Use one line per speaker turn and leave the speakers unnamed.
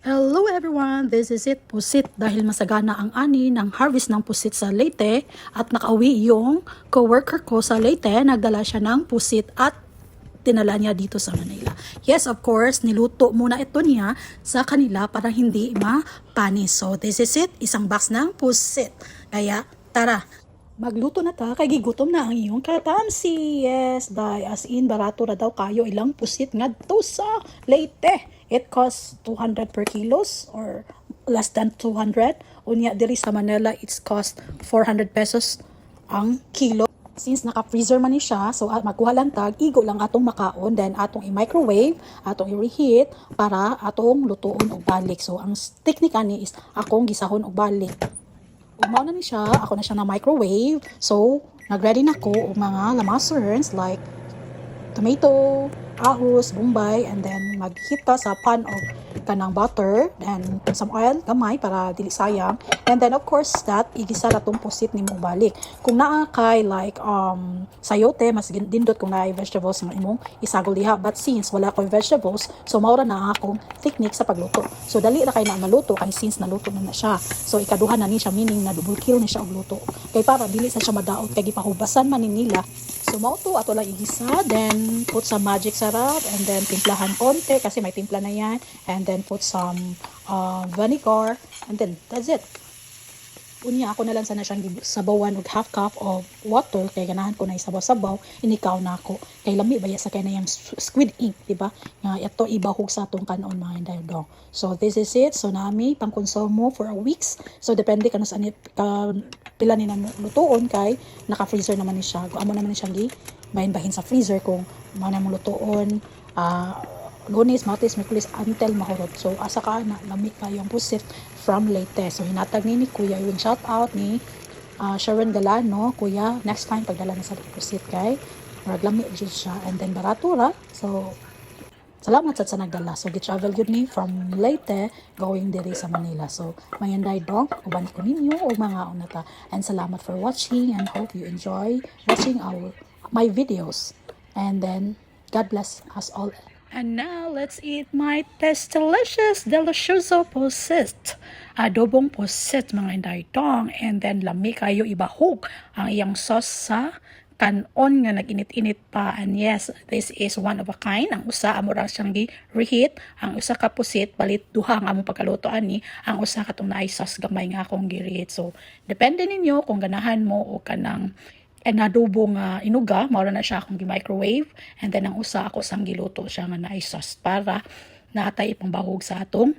Hello everyone! This is it, pusit. Dahil masagana ang ani ng harvest ng pusit sa Leyte at nakauwi yung coworker ko sa Leyte, nagdala siya ng pusit at tinala niya dito sa Manila. Yes, of course, niluto muna ito niya sa kanila para hindi mapanis. So this is it, isang box ng pusit. Kaya tara, magluto na ta, kay gigutom na ang iyong katamsi. Yes, dahil as in, barato na daw kayo ilang pusit nga to sa Leyte. It costs 200 per kilos or less than 200. Unya, diri sa Manila, it's cost 400 pesos ang kilo. Since naka-freezer man ni siya, so magkuha lang tag, igo lang atong makaon, then atong i-microwave, atong i-reheat, para atong lutuon og balik. So, ang technique ni is akong gisahon og balik. Umaw na ni siya, ako na siya na microwave. So, nag-ready na ko og mga lamasons like tomato, ahos, bombay, and then maghita sa pan of kanang butter, and some oil, gamay, para dili sayang. And then, of course, that, igisa na tong pusit ni mong balik. Kung naa kay, like, sayote, mas dindot kung naa vegetables nga imong isagol diha. But since wala ko vegetables, so maura na akong technique sa pagluto. So, dali na kay na maluto, kay since naluto na siya. So, ikaduhan na ni siya, meaning na double kill ni siya og luto. Kay para, dili sa siya madaot, kay gipahubasan man ni nila. So, mauto, ato lang igisa, then put some magic sarap, and then timplahan konti, kasi may timpla na yan, and then put some vinegar, and then that's it. Unya, ako na lang sana siyang sabawan og half cup of water, kay ganahan ko na isabaw-sabaw, inikaw na ako. Kay lami baya sa kay na yung squid ink, diba? Nga ito ibahog sa atong kanon mga hinday dong. So this is it. So nami pang konsumo for a weeks. So depende ka na sa pila ni nang lutuon, kay naka-freezer naman ni siya. Amo naman ni siyang bahin-bahin sa freezer kung mga namang lutuon, Lunes, Martes, Miyerkules, until mahurot. So, asa ka na lami kayong pusit from Leyte. So, hinatag ni Kuya yung shout out ni Sharon Galano. Kuya, next time pagdala na sa pusit kay maglami dyan siya. And then, barato ra. So, salamat sa nagdala. So, gi-travel yun ni from Leyte going diri sa Manila. So, mayanday dong, uban ko ninyo o mga unata. And salamat for watching, and hope you enjoy watching my videos. And then, God bless us all. And now, let's eat my delicious pusit. Adobong pusit, mga inday dong. And then, lami kayo ibahog ang iyang sauce sa kanon nga nag-init-init pa. And yes, this is one of a kind. Ang usa amo ra siyang gi-reheat, ang usa ka pusit balit duha nga among pagkaluto ani, ang usa katong naay sauce gamay nga akong gi-reheat. So depende ninyo kung ganahan mo o kanang adobong inuga, mao na siya akong gi-microwave, and then ang usa ako sang giluto siya nga naay sauce para natay ipang bahog sa atong